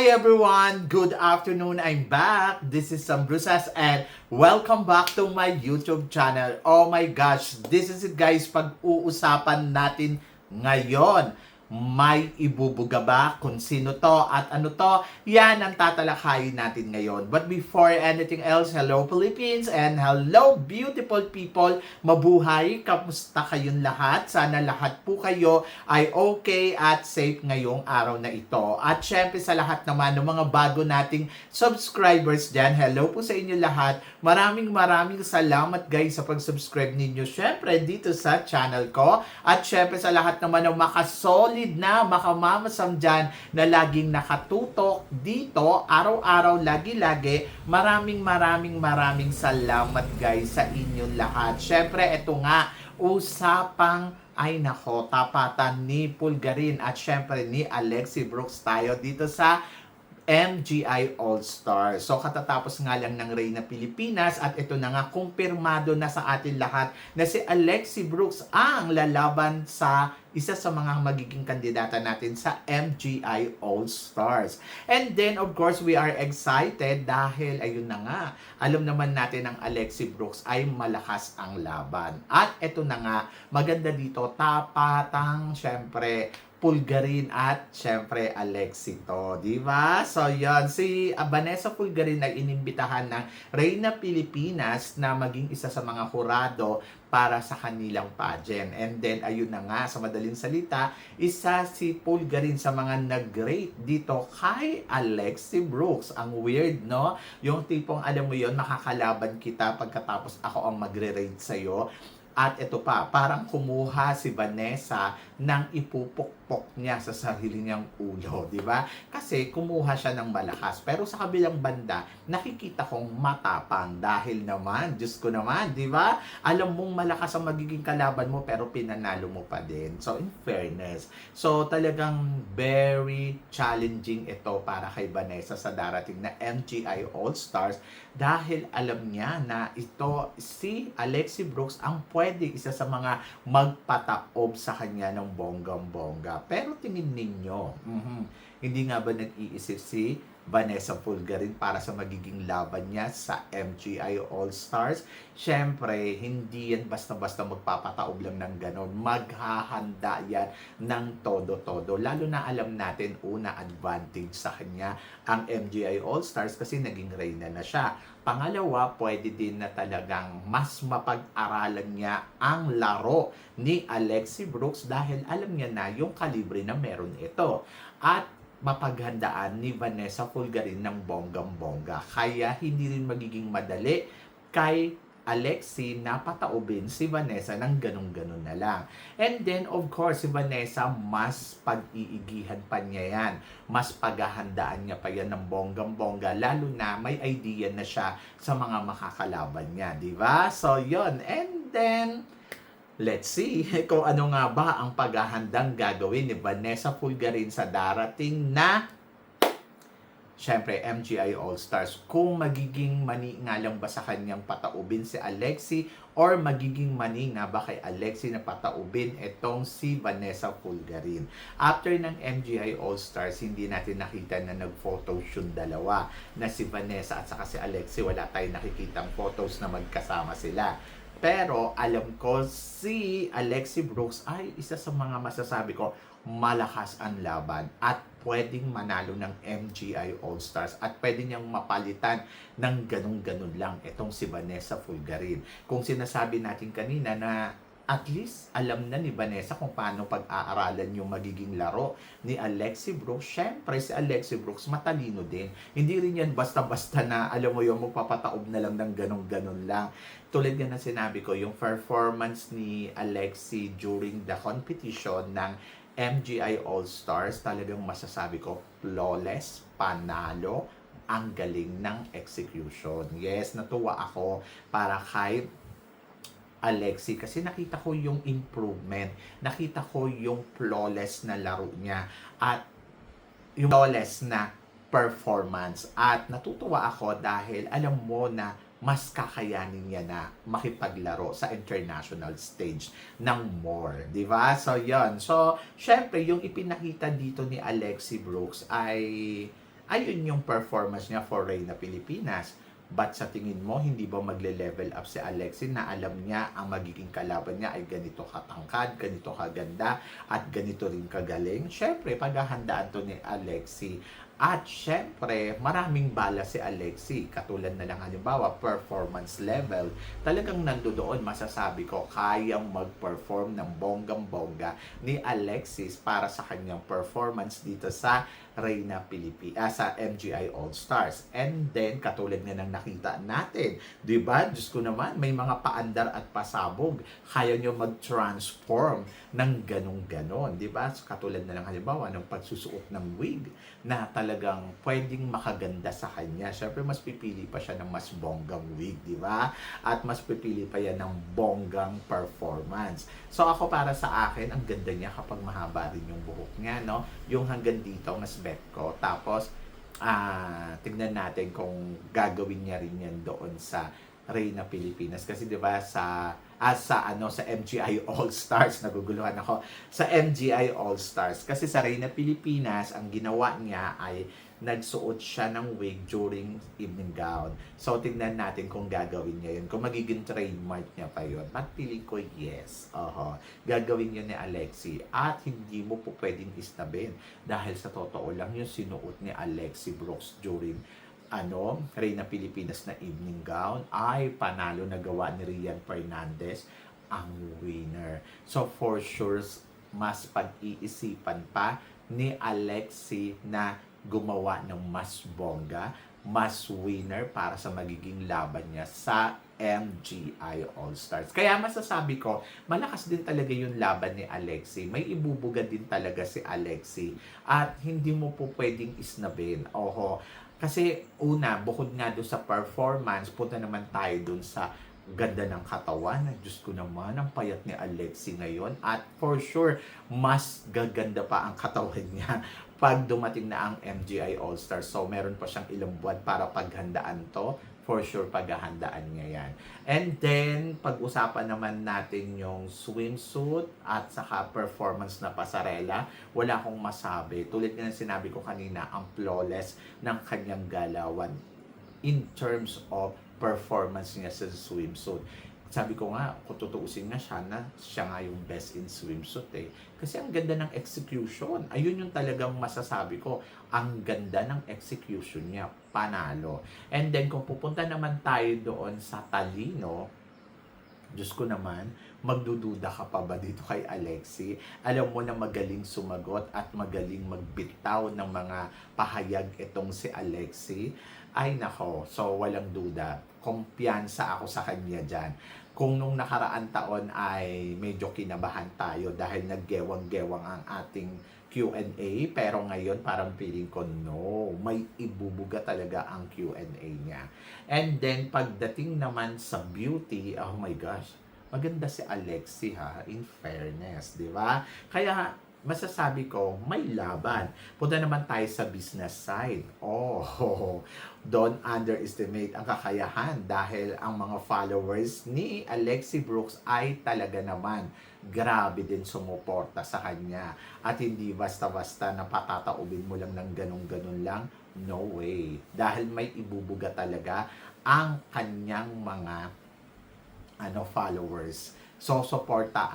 Hi everyone! Good afternoon. I'm back. This is Sam Brusas and welcome back to my YouTube channel. Oh my gosh, this is it guys. Pag-uusapan natin ngayon, may ibubuga ba kung sino to at ano to? Yan ang tatalakayin natin ngayon. But before anything else, hello Philippines and hello beautiful people. Mabuhay! Kamusta kayong lahat? Sana lahat po kayo ay okay at safe ngayong araw na ito. At syempre sa lahat naman ng mga bago nating subscribers dyan, hello po sa inyo lahat. Maraming salamat guys sa pag-subscribe ninyo syempre dito sa channel ko. At syempre sa lahat naman ng makasolid na makamamasam dyan na laging nakatutok dito araw-araw, lagi-lagi. Maraming salamat guys sa inyong lahat. Syempre ito nga, usapang ay nako, tapatan ni Pulgarin at syempre ni Alexi Brooks tayo dito sa MGI All-Stars. So katatapos nga lang ng Reyna Pilipinas at ito na nga kumpirmado na sa atin lahat na si Alexi Brooks ang lalaban sa isa sa mga magiging kandidata natin sa MGI All-Stars. And then of course we are excited dahil ayun na nga, alam naman natin ang Alexi Brooks ay malakas ang laban. At ito na nga, maganda dito, tapatang syempre Pulgarin at syempre Alexi to, di ba? So yon, si Vanessa Pulgarin ay inimbitahan ng Reyna Pilipinas na maging isa sa mga hurado para sa kanilang pageant. And then ayun na nga, sa madaling salita, isa si Pulgarin sa mga nag-rate dito kay Alexi Brooks. Ang weird, no? Yung tipong alam mo yon, makakalaban kita pagkatapos ako ang magre-rate sa'yo. At ito pa, parang kumuha si Vanessa ng ipupukpok niya sa sarili niyang ulo, di ba? Kasi kumuha siya ng malakas. Pero sa kabilang banda, nakikita kong matapang dahil naman, Diyos ko naman, di ba? Alam mong malakas ang magiging kalaban mo pero pinanalo mo pa din. So, in fairness. So, talagang very challenging ito para kay Vanessa sa darating na MGI All-Stars dahil alam niya na ito si Alexi Brooks ang pwede isa sa mga magpataob sa kanya ng bonggang-bongga. Pero tingin ninyo, hindi nga ba nag-iisip si Vanessa Pulgarin para sa magiging laban niya sa MGI All-Stars? Siyempre, hindi yan basta-basta magpapataob lang ng ganon. Maghahanda yan ng todo-todo. Lalo na alam natin, una advantage sa kanya ang MGI All-Stars kasi naging reyna na siya. Pangalawa, pwede din na talagang mas mapag-aralan niya ang laro ni Alexi Brooks dahil alam niya na yung kalibre na meron ito. At mapaghandaan ni Vanessa Pulgarin ng bonggang-bongga. Kaya hindi rin magiging madali kay Alexi na pataubin si Vanessa ng ganun-ganun na lang. And then, of course, si Vanessa, mas pag-iigihan pa niya yan. Mas paghahandaan niya pa yan ng bonggang-bongga, lalo na may idea na siya sa mga makakalaban niya, di ba? So, yon. And then, let's see kung ano nga ba ang paghahandang gagawin ni Vanessa Pulgarin sa darating na syempre MGI All-Stars. Kung magiging mani nga lang ba sa kanyang pataubin si Alexi or magiging mani nga ba kay Alexi na pataubin itong si Vanessa Pulgarin. After ng MGI All-Stars, hindi natin nakita na nag-photos yung dalawa na si Vanessa at saka si Alexi. Wala tayong nakikitang photos na magkasama sila. Pero alam ko si Alexi Brooks ay isa sa mga masasabi ko malakas ang laban at pwedeng manalo ng MGI All-Stars at pwede niyang mapalitan ng ganun-ganun lang itong si Vanessa Pulgarin. Kung sinasabi natin kanina na at least alam na ni Vanessa kung paano pag-aaralan yung magiging laro ni Alexi Brooks. Siyempre, si Alexi Brooks matalino din. Hindi rin yan basta-basta na, alam mo yung magpapataob na lang ng ganun-ganun lang. Tulad nga na sinabi ko, yung performance ni Alexi during the competition ng MGI All-Stars, talagang masasabi ko, flawless, panalo, ang galing ng execution. Yes, natuwa ako para kay Alexi kasi nakita ko yung improvement, nakita ko yung flawless na laro niya at yung flawless na performance at natutuwa ako dahil alam mo na mas kakayanin niya na makipaglaro sa international stage ng more, di ba? So, yon. So, syempre, yung ipinakita dito ni Alexi Brooks ay ayun yung performance niya for Reyna Pilipinas. But sa tingin mo, hindi ba magle-level up si Alexi na alam niya ang magiging kalaban niya ay ganito katangkad, ganito kaganda, at ganito rin kagaling? Syempre, paghahandaan to ni Alexi. At syempre, maraming bala si Alexi. Katulad na lang halimbawa, performance level. Talagang nandoon, masasabi ko, kayang mag-perform ng bonggang-bongga ni Alexis para sa kanyang performance dito sa Reyna Pilipinas, sa MGI All-Stars. And then, katulad nga ng nakita natin, di ba? Diyos ko naman, may mga paandar at pasabog. Kaya nyo mag-transform ng ganong-ganon, di ba? So, katulad na lang halimbawa ng pagsusuot ng wig na talagang pwedeng makaganda sa kanya. Siyempre, mas pipili pa siya ng mas bonggang wig, di ba? At mas pipili pa yan ng bonggang performance. So, ako para sa akin, ang ganda niya kapag mahaba rin yung buhok niya, no? Yung hanggang dito, mas bet ko. Tapos, tignan natin kung gagawin niya rin yan doon sa Reyna Pilipinas. Kasi 'di ba sa MGI All-Stars, naguguluhan ako. Sa MGI All-Stars kasi sa Reyna Pilipinas, ang ginawa niya ay nagsuot siya ng wig during evening gown. So, tignan natin kung gagawin niya yun. Kung magiging trademark niya pa yun. At piling ko, yes. Gagawin yun ni Alexi. At hindi mo po pwedeng isnabin. Dahil sa totoo lang, yung sinuot ni Alexi Brooks during Reyna Pilipinas na evening gown ay panalo na gawa ni Rian Fernandez ang winner. So, for sure, mas pag-iisipan pa ni Alexi na gumawa ng mas bongga, mas winner para sa magiging laban niya sa MGI All-Stars. Kaya masasabi ko, malakas din talaga yung laban ni Alexi. May ibubuga din talaga si Alexi. At hindi mo po pwedeng isnabin. Kasi una, bukod nga doon sa performance, punta naman tayo doon sa ganda ng katawan. Diyos ko naman, ang payat ni Alexi ngayon. At for sure, mas gaganda pa ang katawan niya pag dumating na ang MGI All-Stars. So, meron pa siyang ilang buwan para paghandaan to. For sure, paghahandaan niya yan. And then, pag-usapan naman natin yung swimsuit at saka performance na pasarela, wala akong masabi. Tulad nga ng sinabi ko kanina, ang flawless ng kanyang galawan in terms of performance niya sa swimsuit. Sabi ko nga, kung tutuusin nga siya nga yung best in swimsuit Kasi ang ganda ng execution. Ayun yung talagang masasabi ko. Ang ganda ng execution niya. Panalo. And then kung pupunta naman tayo doon sa talino, Diyos ko naman, magdududa ka pa ba dito kay Alexi? Alam mo na magaling sumagot at magaling magbitaw ng mga pahayag itong si Alexi. Ay nako, so walang duda. Kumpiyansa ako sa kanya dyan. Kung nung nakaraan taon ay medyo kinabahan tayo dahil naggewang-gewang ang ating Q&A, pero ngayon parang feeling ko no, may ibubuga talaga ang Q&A niya. And then pagdating naman sa beauty, oh my gosh, maganda si Alexi in fairness, di ba? Kaya masasabi ko, may laban. Punta naman tayo sa business side. Don't underestimate ang kakayahan dahil ang mga followers ni Alexi Brooks ay talaga naman grabe din sumuporta sa kanya. At hindi basta-basta na patataubin mo lang ng ganun-ganun lang. No way. Dahil may ibubuga talaga ang kanyang mga followers. Susuporta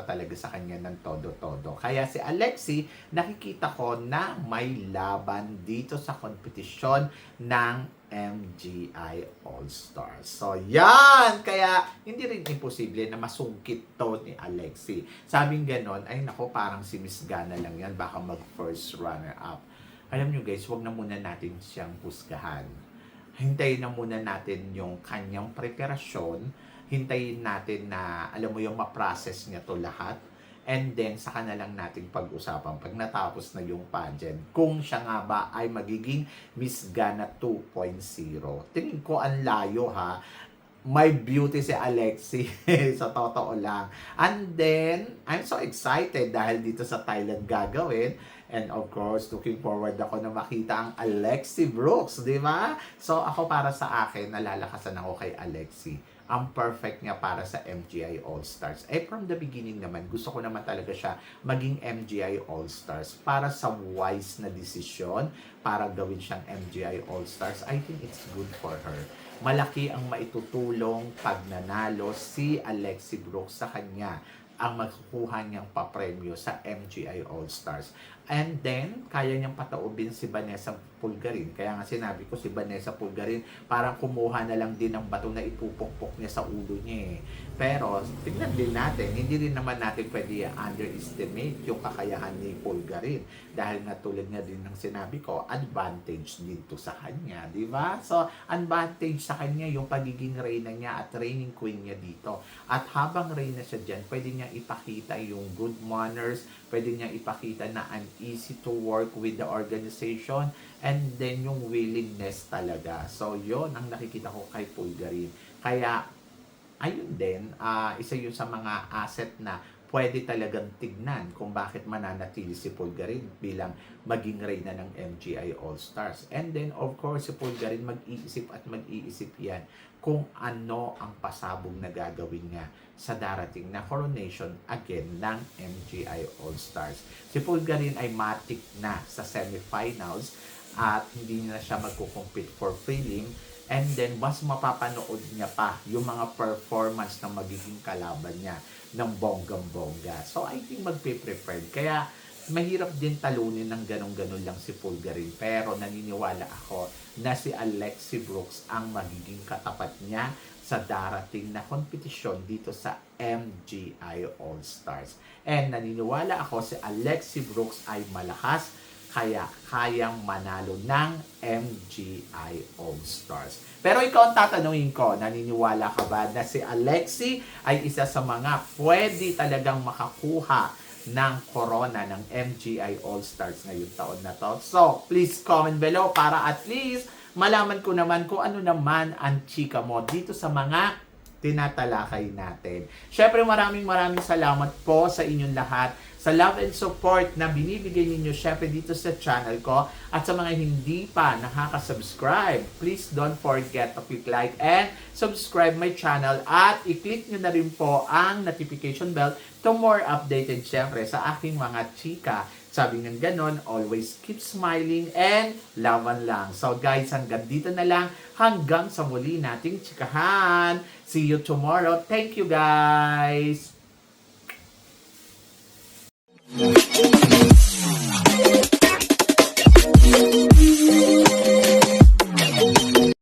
talaga sa kanya ng todo-todo. Kaya si Alexi, nakikita ko na may laban dito sa kompetisyon ng MGI All-Stars. So, yan! Kaya, hindi rin imposible na masungkit to ni Alexi. Sabing ganon, ay nako, parang si Miss Gana lang yan, baka mag-first runner-up. Alam nyo guys, wag na muna natin siyang husgahan. Hintayin na muna natin yung kanyang preparasyon. Hintayin natin na, alam mo yung ma-process niya to lahat. And then, saka na lang natin pag-usapan pag natapos na yung pageant. Kung siya nga ba ay magiging Miss Gana 2.0. Tingin ko ang layo May beauty si Alexi. Sa totoo lang. And then, I'm so excited dahil dito sa Thailand gagawin. And of course, looking forward ako na makita ang Alexi Brooks, di ba? So, ako para sa akin, nalalakasan ako kay Alexi. ang perfect niya para sa MGI All-Stars. From the beginning naman, gusto ko naman talaga siya maging MGI All-Stars para sa wise na desisyon, para gawin siyang MGI All-Stars. I think it's good for her. Malaki ang maitutulong pag nanalo si Alexi Brooks sa kanya ang makukuha niyang papremyo sa MGI All-Stars. And then, kaya niyang pataubin si Vanessa Pulgarin. Kaya nga sinabi ko, si Vanessa Pulgarin, parang kumuha na lang din ng bato na ipupukpok niya sa ulo niya eh. Pero, tignan din natin, hindi rin naman natin pwede underestimate yung kakayahan ni Pulgarin. Dahil nga tulad nga din ng sinabi ko, advantage dito sa kanya, di ba? So, advantage sa kanya yung pagiging reyna niya at reigning queen niya dito. At habang reyna siya dyan, pwede niya ipakita yung good manners, pwede niya ipakita na I'm easy to work with the organization, and then yung willingness talaga. So, yon ang nakikita ko kay Pulgarin. Kaya, ayun din, isa yun sa mga asset na pwede talagang tignan kung bakit mananatili si Pulgarin bilang maging reyna ng MGI All-Stars. And then, of course, si Pulgarin mag-iisip at mag-iisip yan kung ano ang pasabog na gagawin niya sa darating na coronation again ng MGI All-Stars. Si Pulgarin ay matik na sa semifinals at hindi na siya magkukompete for prelim, and then mas mapapanood niya pa yung mga performance ng magiging kalaban niya ng bonggang-bongga. So I think magpe-prepared. Kaya mahirap din talunin ng ganun-ganun lang si Pulgarin. Pero naniniwala ako na si Alexi Brooks ang magiging katapat niya sa darating na kompetisyon dito sa MGI All-Stars. And naniniwala ako si Alexi Brooks ay malakas, kaya kayang manalo ng MGI All-Stars. Pero ikaw ang tatanungin ko, naniniwala ka ba na si Alexi ay isa sa mga pwede talagang makakuha ng corona ng MGI All-Stars ngayong taon na to? So, please comment below para at least malaman ko naman kung ano naman ang chika mo dito sa mga tinatalakay natin. Syempre maraming salamat po sa inyong lahat sa love and support na binibigay ninyo syempre dito sa channel ko, at sa mga hindi pa nakaka-subscribe, please don't forget to click like and subscribe my channel at i-click nyo na rin po ang notification bell to more updated syempre sa aking mga chika. Sabi ng ganon, always keep smiling and laban lang. So guys, hanggang dito na lang. Hanggang sa muli nating chikahan. See you tomorrow. Thank you guys.